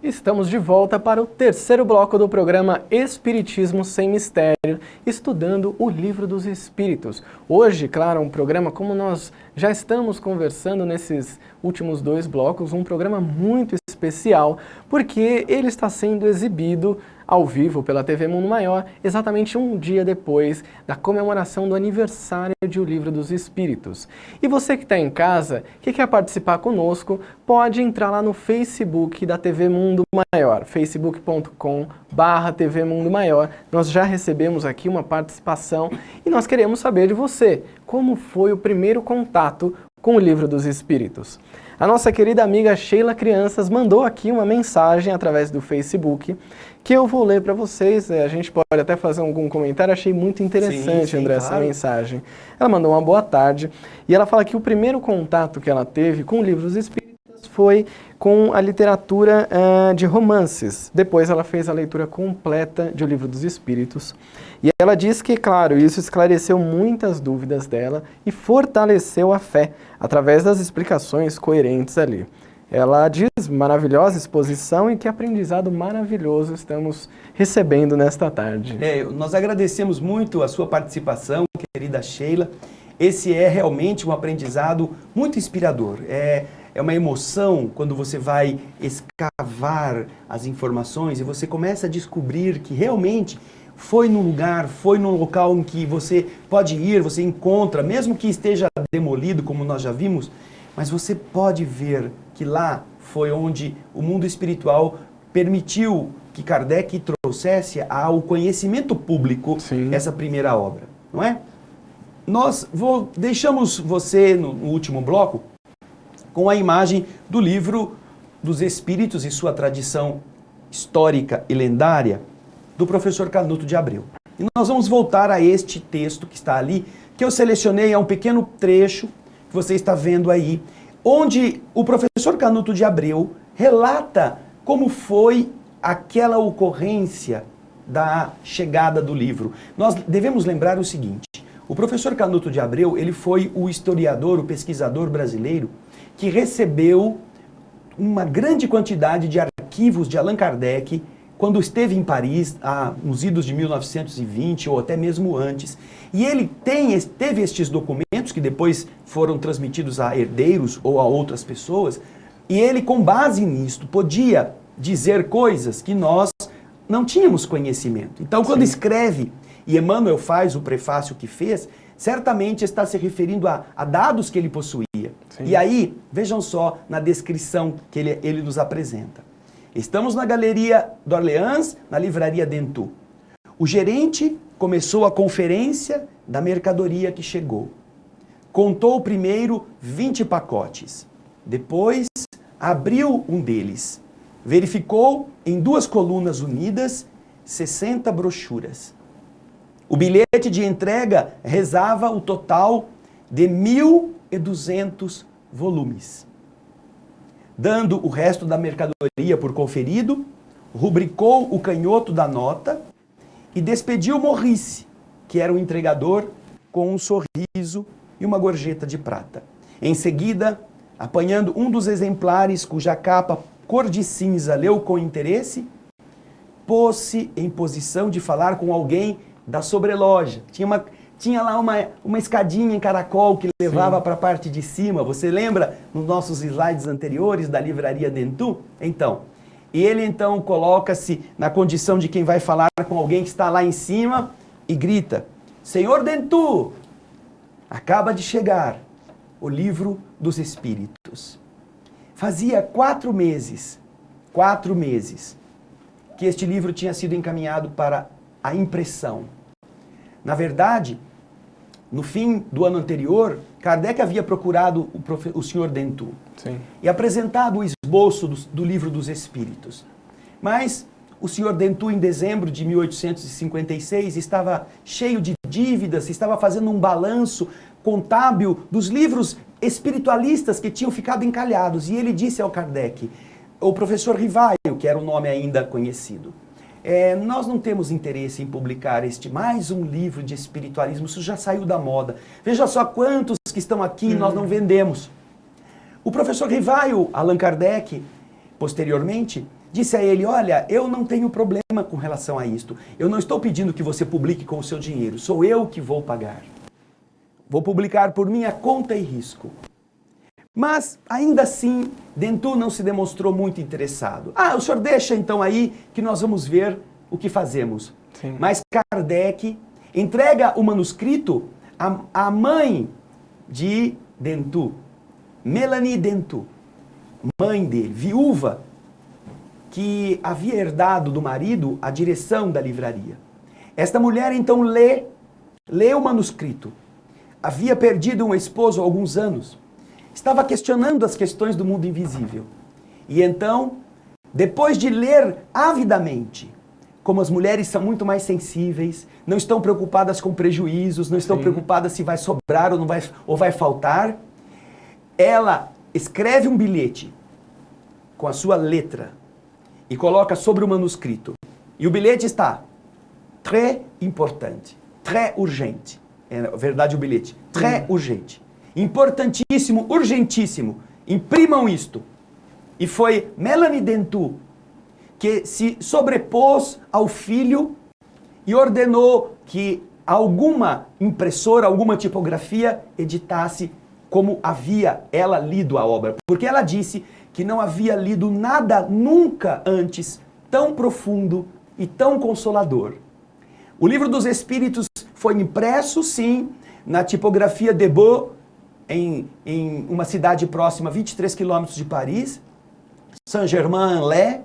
Estamos de volta para o terceiro bloco do programa Espiritismo Sem Mistério, estudando o Livro dos Espíritos. Hoje, claro, um programa, como nós já estamos conversando nesses últimos dois blocos, um programa muito especial, porque ele está sendo exibido ao vivo pela TV Mundo Maior, exatamente um dia depois da comemoração do aniversário de O Livro dos Espíritos. E você que está em casa, que quer participar conosco, pode entrar lá no Facebook da TV Mundo Maior, facebook.com/TV Mundo Maior. Nós já recebemos aqui uma participação e nós queremos saber de você, como foi o primeiro contato com o Livro dos Espíritos. A nossa querida amiga Sheila Crianças mandou aqui uma mensagem através do Facebook, que eu vou ler para vocês. A gente pode até fazer algum comentário. Achei muito interessante, André, essa mensagem. Ela mandou uma boa tarde e ela fala que o primeiro contato que ela teve com o Livro dos Espíritos foi com a literatura de romances. Depois ela fez a leitura completa de O Livro dos Espíritos. E ela diz que, claro, isso esclareceu muitas dúvidas dela e fortaleceu a fé através das explicações coerentes ali. Ela diz, maravilhosa exposição e que aprendizado maravilhoso estamos recebendo nesta tarde. Nós agradecemos muito a sua participação, querida Sheila. Esse é realmente um aprendizado muito inspirador. É uma emoção quando você vai escavar as informações e você começa a descobrir que realmente foi num lugar, foi num local em que você pode ir, você encontra, mesmo que esteja demolido, como nós já vimos, mas você pode ver que lá foi onde o mundo espiritual permitiu que Kardec trouxesse ao conhecimento público essa primeira obra, não é? Nós deixamos você no último bloco com a imagem do Livro dos Espíritos e sua tradição histórica e lendária do professor Canuto de Abreu. E nós vamos voltar a este texto que está ali, que eu selecionei, é um pequeno trecho que você está vendo aí, onde o professor Canuto de Abreu relata como foi aquela ocorrência da chegada do livro. Nós devemos lembrar o seguinte: o professor Canuto de Abreu, ele foi o historiador, o pesquisador brasileiro que recebeu uma grande quantidade de arquivos de Allan Kardec quando esteve em Paris, nos idos de 1920 ou até mesmo antes. E ele teve estes documentos que depois foram transmitidos a herdeiros ou a outras pessoas, e ele, com base nisto, podia dizer coisas que nós não tínhamos conhecimento. Então, quando escreve, e Emmanuel faz o prefácio que fez, certamente está se referindo a dados que ele possuía. Sim. E aí, vejam só na descrição que ele nos apresenta. Estamos na Galeria d'Orléans, na Livraria Dentu. O gerente começou a conferência da mercadoria que chegou. Contou primeiro 20 pacotes. Depois, abriu um deles. Verificou em 2 colunas unidas 60 brochuras. O bilhete de entrega rezava o total de 1.200 volumes. Dando o resto da mercadoria por conferido, rubricou o canhoto da nota e despediu Maurice, que era o entregador, com um sorriso e uma gorjeta de prata. Em seguida, apanhando um dos exemplares cuja capa cor de cinza leu com interesse, pôs-se em posição de falar com alguém da sobreloja. Tinha lá uma escadinha em caracol que levava para a parte de cima. Você lembra nos nossos slides anteriores da Livraria Dentu? Então, ele então coloca-se na condição de quem vai falar com alguém que está lá em cima e grita: Senhor Dentu, acaba de chegar o Livro dos Espíritos. Fazia 4 meses que este livro tinha sido encaminhado para a impressão. Na verdade, no fim do ano anterior, Kardec havia procurado o Sr. Dentu e apresentado o esboço do Livro dos Espíritos. Mas o Sr. Dentu, em dezembro de 1856, estava cheio de dívidas, estava fazendo um balanço contábil dos livros espiritualistas que tinham ficado encalhados. E ele disse ao Kardec, o professor Rivaio, que era o nome ainda conhecido, nós não temos interesse em publicar mais um livro de espiritualismo, isso já saiu da moda. Veja só quantos que estão aqui nós não vendemos. O professor Rivaio, Allan Kardec, posteriormente, disse a ele, olha, eu não tenho problema com relação a isto. Eu não estou pedindo que você publique com o seu dinheiro. Sou eu que vou pagar. Vou publicar por minha conta e risco. Mas, ainda assim, Dentu não se demonstrou muito interessado. Ah, o senhor deixa então aí que nós vamos ver o que fazemos. Sim. Mas Kardec entrega o manuscrito à mãe de Dentu, Melanie Dentu, mãe dele, viúva, que havia herdado do marido a direção da livraria. Esta mulher então lê o manuscrito. Havia perdido um esposo há alguns anos. Estava questionando as questões do mundo invisível. E então, depois de ler avidamente, como as mulheres são muito mais sensíveis, não estão preocupadas com prejuízos, não estão preocupadas se vai sobrar ou vai faltar, ela escreve um bilhete com a sua letra e coloca sobre o manuscrito. E o bilhete está très importante, très urgente. É na verdade o bilhete, très urgente. Importantíssimo, urgentíssimo. Imprimam isto. E foi Melanie Dentu que se sobrepôs ao filho e ordenou que alguma impressora, alguma tipografia editasse como havia ela lido a obra. Porque ela disse que não havia lido nada nunca antes tão profundo e tão consolador. O Livro dos Espíritos foi impresso, sim, na tipografia Debeau, em uma cidade próxima, 23 quilômetros de Paris, Saint-Germain-en-Laye.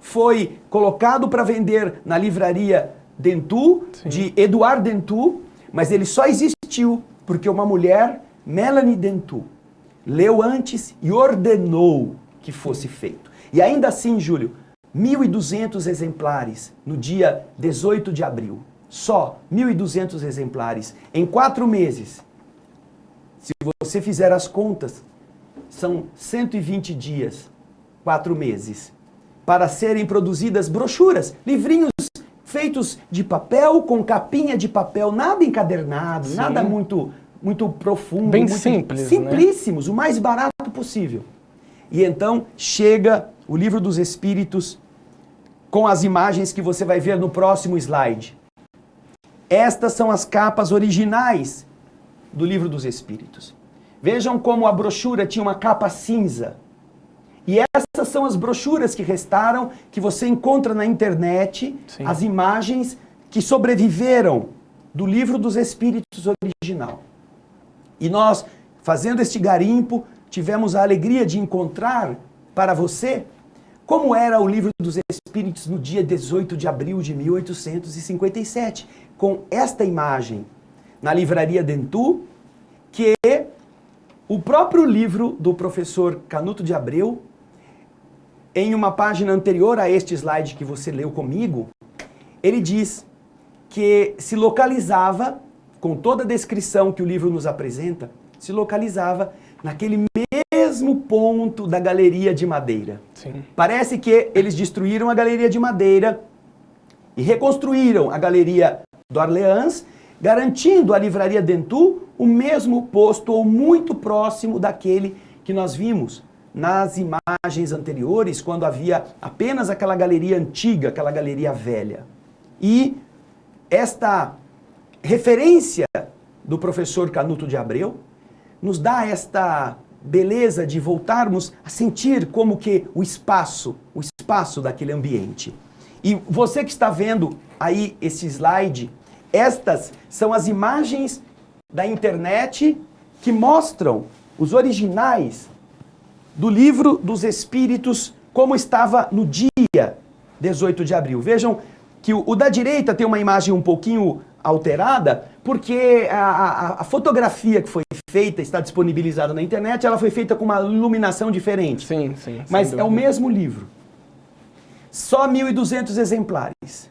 Foi colocado para vender na livraria Dentu, de Edouard Dentu, mas ele só existiu porque uma mulher, Melanie Dentu, leu antes e ordenou que fosse feito. E ainda assim, Júlio, 1.200 exemplares no dia 18 de abril. Só 1.200 exemplares em 4 meses. Se você fizer as contas, são 120 dias, 4 meses, para serem produzidas brochuras, livrinhos feitos de papel, com capinha de papel, nada encadernado, nada muito profundo. Bem muito simples, simplíssimos, né? O mais barato possível. E então chega o Livro dos Espíritos com as imagens que você vai ver no próximo slide. Estas são as capas originais do Livro dos Espíritos. Vejam como a brochura tinha uma capa cinza. E essas são as brochuras que restaram, que você encontra na internet, as imagens que sobreviveram do Livro dos Espíritos original. E nós, fazendo este garimpo, tivemos a alegria de encontrar para você como era o Livro dos Espíritos no dia 18 de abril de 1857, com esta imagem na livraria Dentu, que o próprio livro do professor Canuto de Abreu, em uma página anterior a este slide que você leu comigo, ele diz que se localizava, com toda a descrição que o livro nos apresenta, se localizava naquele mesmo ponto da Galeria de Madeira. Sim. Parece que eles destruíram a Galeria de Madeira e reconstruíram a Galeria d'Orléans, garantindo à livraria Dentu o mesmo posto ou muito próximo daquele que nós vimos nas imagens anteriores, quando havia apenas aquela galeria antiga, aquela galeria velha. E esta referência do professor Canuto de Abreu nos dá esta beleza de voltarmos a sentir como que o espaço daquele ambiente. E você que está vendo aí esse slide, estas são as imagens da internet que mostram os originais do Livro dos Espíritos, como estava no dia 18 de abril. Vejam que o da direita tem uma imagem um pouquinho alterada, porque a fotografia que foi feita, está disponibilizada na internet, ela foi feita com uma iluminação diferente. Sim. Mas é o mesmo livro. Só 1.200 exemplares,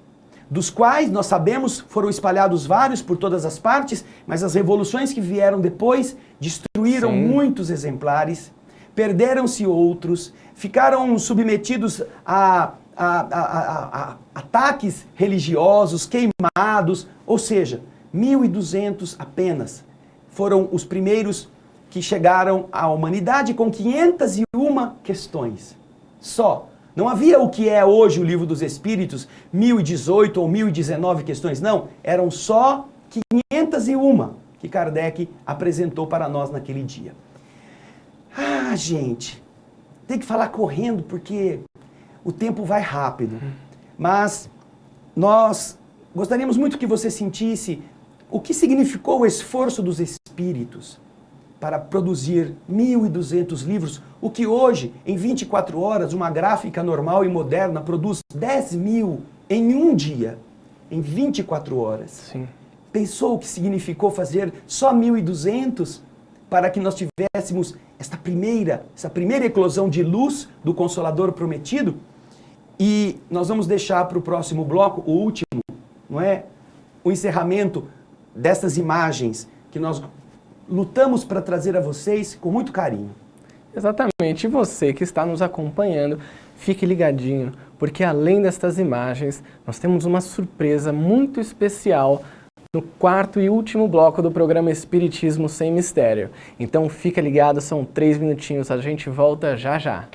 dos quais, nós sabemos, foram espalhados vários por todas as partes, mas as revoluções que vieram depois destruíram muitos exemplares, perderam-se outros, ficaram submetidos a ataques religiosos, queimados, ou seja, 1.200 apenas foram os primeiros que chegaram à humanidade com 501 questões. Só. Não havia o que é hoje o Livro dos Espíritos, 1018 ou 1019 questões. Não, eram só 501 que Kardec apresentou para nós naquele dia. Ah, gente, tem que falar correndo porque o tempo vai rápido. Mas nós gostaríamos muito que você sentisse o que significou o esforço dos espíritos para produzir 1.200 livros, o que hoje, em 24 horas, uma gráfica normal e moderna produz 10.000 em um dia, em 24 horas. Sim. Pensou o que significou fazer só 1.200 para que nós tivéssemos essa primeira eclosão de luz do Consolador prometido? E nós vamos deixar para o próximo bloco, o último, não é? O encerramento dessas imagens que nós lutamos para trazer a vocês com muito carinho. Exatamente. E você que está nos acompanhando, fique ligadinho, porque além destas imagens, nós temos uma surpresa muito especial no quarto e último bloco do programa Espiritismo Sem Mistério. Então fica ligado, são 3 minutinhos, a gente volta já já.